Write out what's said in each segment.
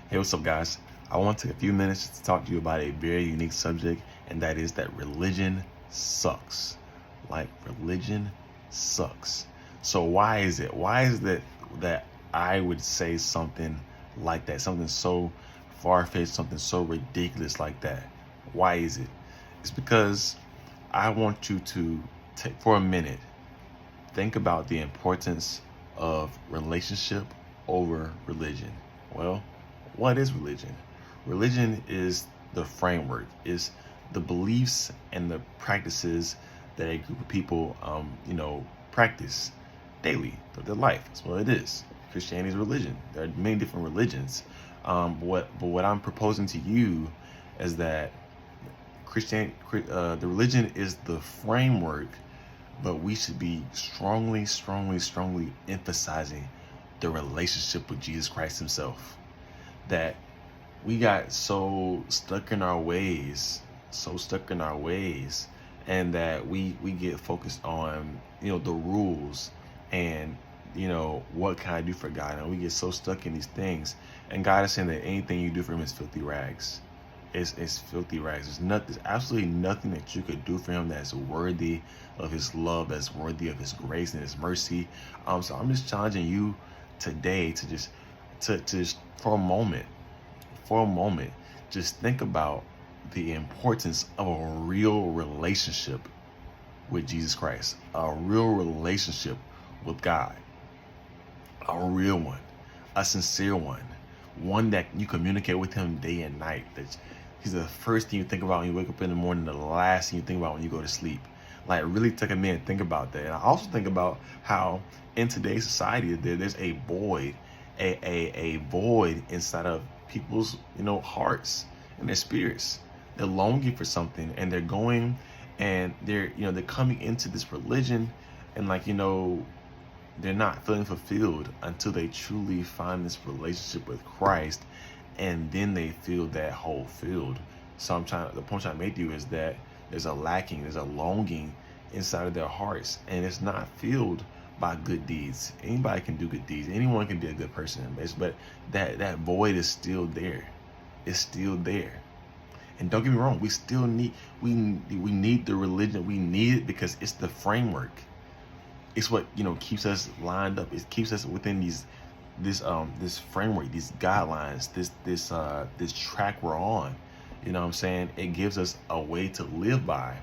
Hey, what's up, guys? I want to take a few minutes to talk to you about a very unique subject, and that is that religion sucks. Like, religion sucks. So why is it? Why is that I would say something like that? Something so far-fetched, something so ridiculous like that. Why is it? It's because I want you to take for a minute, think about the importance of relationship over religion. Well, what is religion? Religion is the framework, is the beliefs and the practices that a group of people, practice daily through their life. That's what it is. Christianity is religion. There are many different religions. What I'm proposing to you is that the religion is the framework, but we should be strongly emphasizing the relationship with Jesus Christ himself. That we got so stuck in our ways, and that we get focused on, the rules and, what can I do for God? And we get so stuck in these things. And God is saying that anything you do for him is filthy rags. It's filthy rags. There's absolutely nothing that you could do for him that's worthy of his love, that's worthy of his grace and his mercy. So I'm just challenging you today to just for a moment, just think about the importance of a real relationship with Jesus Christ, a real relationship with God, a real one, a sincere one that you communicate with him day and night. That he's the first thing you think about when you wake up in the morning, the last thing you think about when you go to sleep. Like, really take a minute and think about that. And I also think about how in today's society there's a void, a void inside of people's, hearts and their spirits. They're longing for something, and they're going and they're coming into this religion, and they're not feeling fulfilled until they truly find this relationship with Christ, and then they feel that whole filled. So the point I made to you is that there's a longing inside of their hearts, and it's not filled by good deeds. Anybody can do good deeds. Anyone can be a good person, but that void is still there. It's still there. And don't get me wrong, we need the religion. We need it because it's the framework. It's what keeps us lined up. It keeps us within this framework, these guidelines, this track we're on. You know what I'm saying? It gives us a way to live by.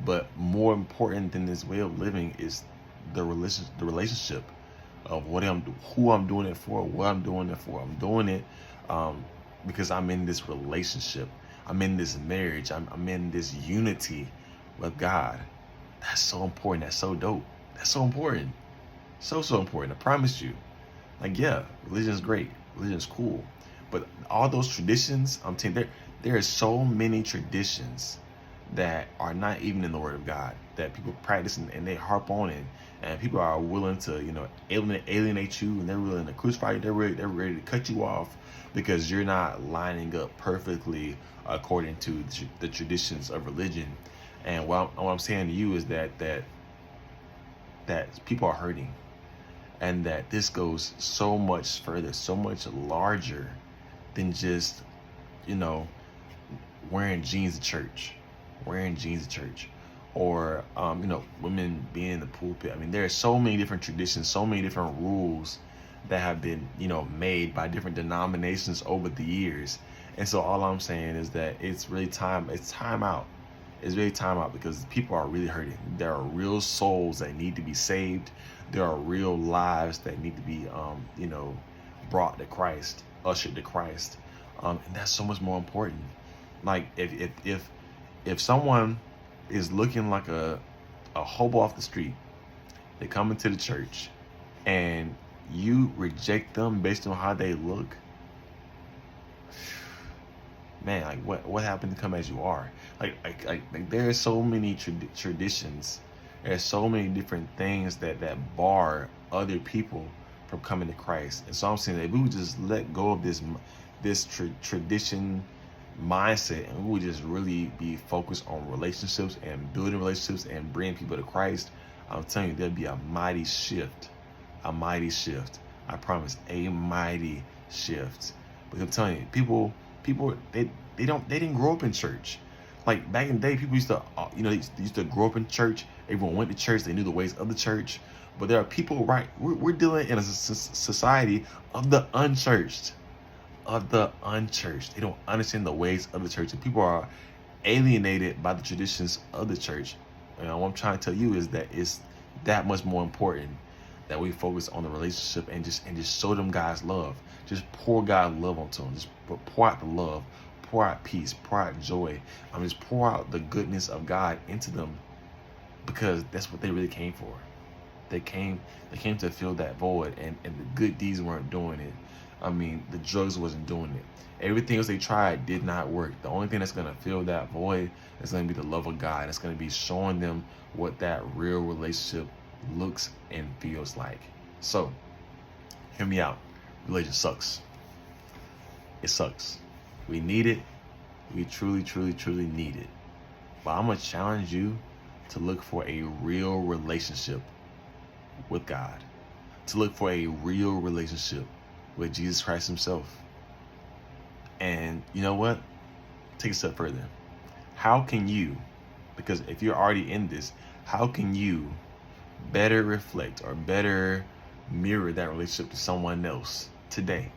But more important than this way of living is the relationship of who I'm doing it for, what I'm doing it for. I'm doing it because I'm in this relationship. I'm in this marriage. I'm in this unity with God. That's so important. That's so dope. That's so important. So important. I promise you. Like, yeah, religion is great. Religion is cool. But all those traditions, I'm telling you, there are so many traditions that are not even in the Word of God that people practice and they harp on it, and people are willing to, alienate you, and they're willing to crucify you. They're ready to cut you off because you're not lining up perfectly according to the traditions of religion. And what I'm saying to you is that people are hurting, and that this goes so much further, so much larger than just, wearing jeans to church, or women being in the pulpit. I mean, there are so many different traditions, so many different rules that have been, made by different denominations over the years. And so all I'm saying is that it's time out. It's really time out because people are really hurting. There are real souls that need to be saved. There are real lives that need to be, brought to Christ, ushered to Christ. And that's so much more important. Like, if someone is looking like a hobo off the street, they come into the church, and you reject them based on how they look, man, like what happened to come as you are? Like there are so many traditions. There's so many different things that bar other people from coming to Christ. And so I'm saying that if we would just let go of this tradition mindset, and we would just really be focused on relationships and building relationships and bringing people to Christ, I'm telling you, there'll be a mighty shift. I promise, a mighty shift. But I'm telling you, people they didn't grow up in church. Like back in the day, people used to they used to grow up in church. Everyone went to church. They knew the ways of the church. But there are people, right? We're dealing in a society of the unchurched, They don't understand the ways of the church, and people are alienated by the traditions of the church. What I'm trying to tell you is that it's that much more important that we focus on the relationship and just show them God's love. Just pour God's love onto them. Just pour out the love, pour out peace, pour out joy. Just pour out the goodness of God into them, because that's what they really came for. They came to fill that void, and the good deeds weren't doing it. The drugs wasn't doing it. Everything else they tried did not work. The only thing that's going to fill that void is going to be the love of God. It's going to be showing them what that real relationship looks and feels like. So, hear me out. Religion sucks. It sucks. We need it. We truly, truly, truly need it. But I'm going to challenge you to look for a real relationship with God. To look for a real relationship with Jesus Christ himself. And you know what? Take a step further. How can you, because if you're already in this, how can you better reflect or better mirror that relationship to someone else today?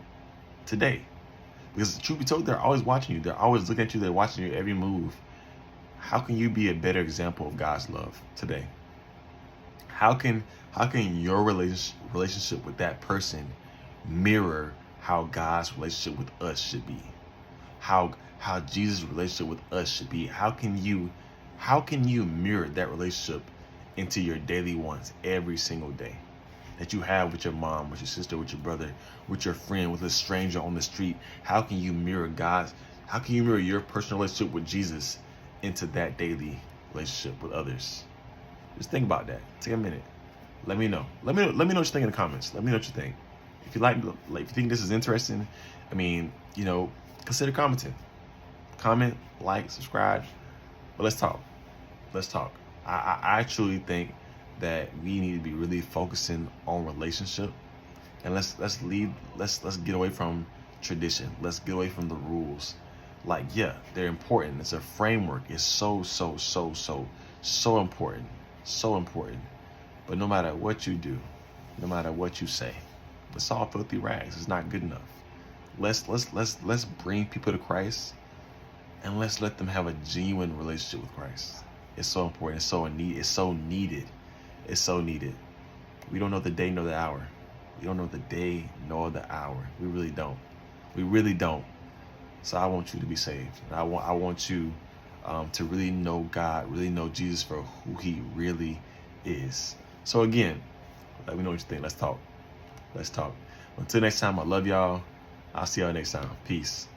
Because truth be told, they're always watching you. They're always looking at you. They're watching your every move. How can you be a better example of God's love today? How can your relationship with that person mirror how God's relationship with us should be? How Jesus' relationship with us should be? How can you mirror that relationship into your daily wants every single day that you have with your mom, with your sister, with your brother, with your friend, with a stranger on the street? How can you mirror your personal relationship with Jesus into that daily relationship with others? Just think about that. Take a minute. Let me know. Let me know what you think in the comments. Let me know what you think. If you think this is interesting, consider commenting. Comment, like, subscribe. But let's talk. I truly think that we need to be really focusing on relationship, and let's get away from tradition. Let's get away from the rules. They're important. It's a framework. It's so important. So important. But no matter what you do, no matter what you say, it's all filthy rags. It's not good enough. Let's bring people to Christ, and let's let them have a genuine relationship with Christ. It's so important. It's so needed. It's so needed. We don't know the day nor the hour. We don't know the day nor the hour. We really don't. So I want you to be saved. I want you to really know God, really know Jesus for who he really is. So again, let me know what you think. Let's talk. Until next time, I love y'all. I'll see y'all next time. Peace.